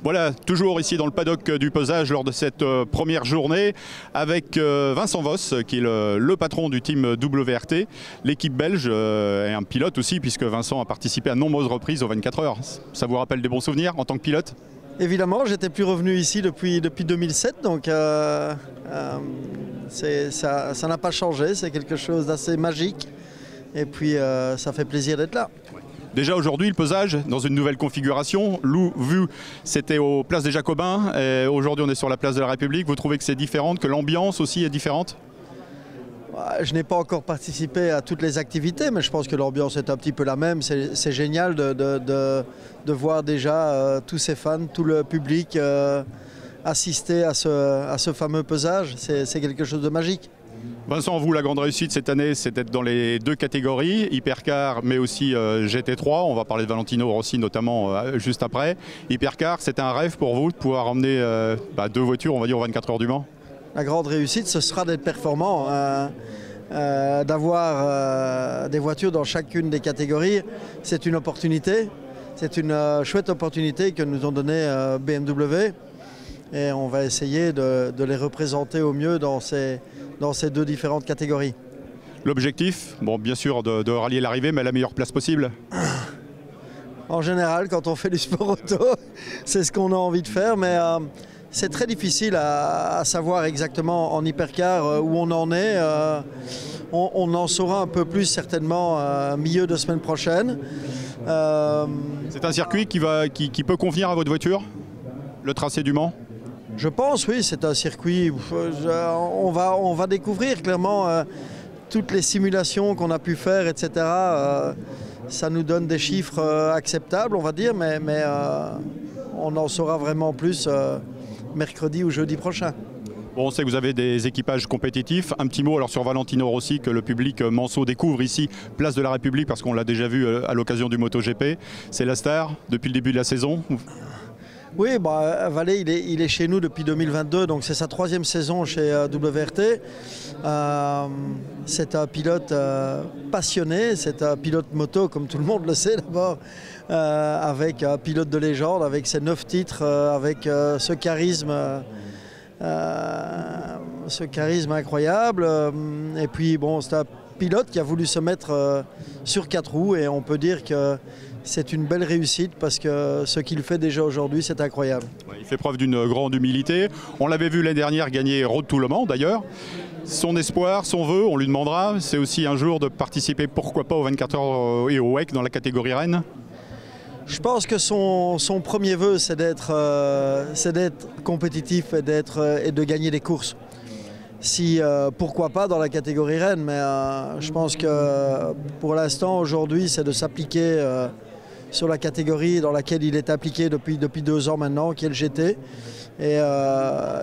Voilà, toujours ici dans le paddock du pesage lors de cette première journée avec Vincent Voss qui est le patron du team WRT, l'équipe belge et un pilote aussi puisque Vincent a participé à nombreuses reprises aux 24 heures. Ça vous rappelle des bons souvenirs en tant que pilote? Évidemment, j'étais plus revenu ici depuis 2007, donc ça n'a pas changé, c'est quelque chose d'assez magique et puis ça fait plaisir d'être là. Déjà aujourd'hui, le pesage dans une nouvelle configuration. Vu, c'était aux places des Jacobins. Aujourd'hui, on est sur la place de la République. Vous trouvez que c'est différent, que l'ambiance aussi est différente? Je n'ai pas encore participé à toutes les activités, mais je pense que l'ambiance est un petit peu la même. C'est génial de voir déjà tous ces fans, tout le public assister à ce fameux pesage. C'est quelque chose de magique. Vincent, vous, la grande réussite cette année, c'est d'être dans les deux catégories, Hypercar mais aussi GT3. On va parler de Valentino Rossi notamment juste après. Hypercar, c'était un rêve pour vous de pouvoir emmener deux voitures, on va dire, aux 24 heures du Mans? La grande réussite, ce sera d'être performant, d'avoir des voitures dans chacune des catégories. C'est une opportunité, c'est une chouette opportunité que nous ont donnée BMW. Et on va essayer de les représenter au mieux dans ces deux différentes catégories. L'objectif, bon, bien sûr, de rallier l'arrivée, mais à la meilleure place possible. En général, quand on fait du sport auto, c'est ce qu'on a envie de faire, mais c'est très difficile à savoir exactement en hypercar où on en est. On en saura un peu plus certainement milieu de semaine prochaine. C'est un circuit qui peut convenir à votre voiture, le tracé du Mans? Je pense, oui, c'est un circuit. On va découvrir clairement toutes les simulations qu'on a pu faire, etc. Ça nous donne des chiffres acceptables, on va dire, mais on en saura vraiment plus mercredi ou jeudi prochain. Bon, on sait que vous avez des équipages compétitifs. Un petit mot alors sur Valentino Rossi que le public manceau découvre ici, place de la République, parce qu'on l'a déjà vu à l'occasion du MotoGP. C'est la star depuis le début de la saison. Oui, Valé, il est chez nous depuis 2022, donc c'est sa 3e saison chez WRT. C'est un pilote passionné, c'est un pilote moto, comme tout le monde le sait d'abord, avec un pilote de légende, avec ses 9 titres, avec ce charisme incroyable. Et puis, bon, c'est un pilote qui a voulu se mettre sur 4 roues et on peut dire que c'est une belle réussite parce que ce qu'il fait déjà aujourd'hui, c'est incroyable. Il fait preuve d'une grande humilité. On l'avait vu l'année dernière gagner Road to Le Mans d'ailleurs. Son espoir, son vœu, on lui demandera, c'est aussi un jour de participer, pourquoi pas, aux 24 heures et au WEC dans la catégorie Rennes. Je pense que son premier vœu, c'est d'être compétitif et de gagner des courses. Pourquoi pas dans la catégorie Rennes, mais je pense que pour l'instant, aujourd'hui, c'est de s'appliquer sur la catégorie dans laquelle il est appliqué depuis 2 ans maintenant, qui est le GT. Et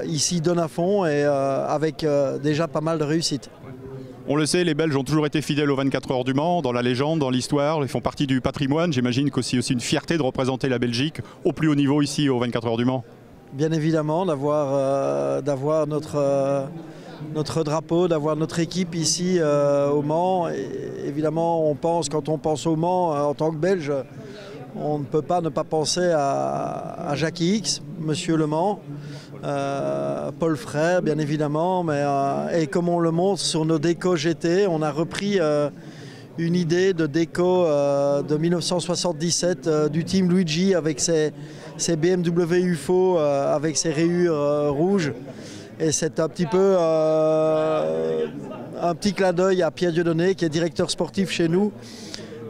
ici, il donne à fond et avec déjà pas mal de réussite. On le sait, les Belges ont toujours été fidèles aux 24 heures du Mans, dans la légende, dans l'histoire. Ils font partie du patrimoine. J'imagine qu'aussi une fierté de représenter la Belgique au plus haut niveau ici aux 24 heures du Mans. Bien évidemment, d'avoir notre drapeau, d'avoir notre équipe ici au Mans. Et évidemment, quand on pense au Mans en tant que Belge, on ne peut pas ne pas penser à Jackie X, Monsieur Le Mans, Paul Frère bien évidemment, et comme on le montre sur nos décos GT, on a repris une idée de déco de 1977 du team Luigi avec ses BMW UFO avec ses rayures rouges. Et c'est un petit peu un petit clin d'œil à Pierre Dieudonné, qui est directeur sportif chez nous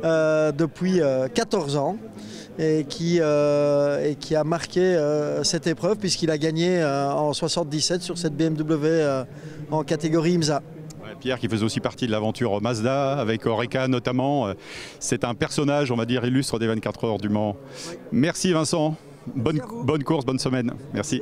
depuis 14 ans et qui a marqué cette épreuve puisqu'il a gagné en 77 sur cette BMW en catégorie IMSA. Pierre qui faisait aussi partie de l'aventure Mazda avec Oreca notamment. C'est un personnage, on va dire, illustre des 24 heures du Mans. Merci Vincent, bonne course, bonne semaine. Merci.